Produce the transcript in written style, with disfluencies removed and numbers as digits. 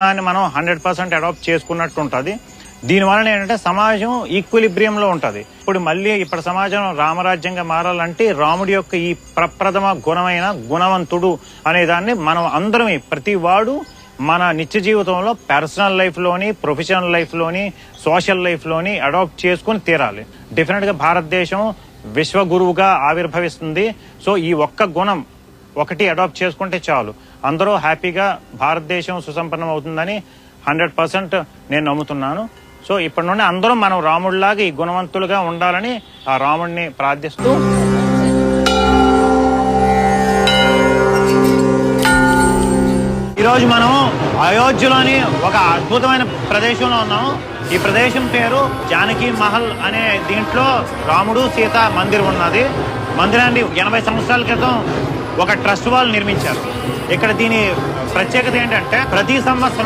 దాన్ని మనం 100% అడాప్ట్ చేసుకున్నట్టు ఉంటుంది. దీనివల్ల ఏంటంటే సమాజం ఈక్విలిబ్రియంలో ఉంటుంది. ఇప్పుడు మళ్ళీ ఇప్పటి సమాజం రామరాజ్యంగా మారాలంటే రాముడి యొక్క ఈ ప్రప్రథమ గుణమైన గుణవంతుడు అనే దాన్ని మనం అందరం ప్రతి వాడు మన నిత్య జీవితంలో పర్సనల్ లైఫ్లోని, ప్రొఫెషనల్ లైఫ్లోని, సోషల్ లైఫ్లోని అడాప్ట్ చేసుకుని తీరాలి. డెఫినెట్గా భారతదేశం విశ్వగురువుగా ఆవిర్భవిస్తుంది. సో ఈ ఒక్క గుణం ఒకటి అడాప్ట్ చేసుకుంటే చాలు, అందరూ హ్యాపీగా భారతదేశం సుసంపన్నం అవుతుందని 100% నేను నమ్ముతున్నాను. సో ఇప్పటి నుండి అందరూ మనం రాముడిలాగా ఈ గుణవంతులుగా ఉండాలని ఆ రాముడిని ప్రార్థిస్తూ ఈరోజు మనం అయోధ్యలోని ఒక అద్భుతమైన ప్రదేశంలో ఉన్నాము. ఈ ప్రదేశం పేరు జానకి మహల్ అనే దీంట్లో రాముడు సీత మందిరం ఉన్నది. మందిరాన్ని 80 సంవత్సరాల క్రితం ఒక ట్రస్ట్ వాళ్ళు నిర్మించారు. ఇక్కడ దీని ప్రత్యేకత ఏంటంటే ప్రతి సంవత్సరం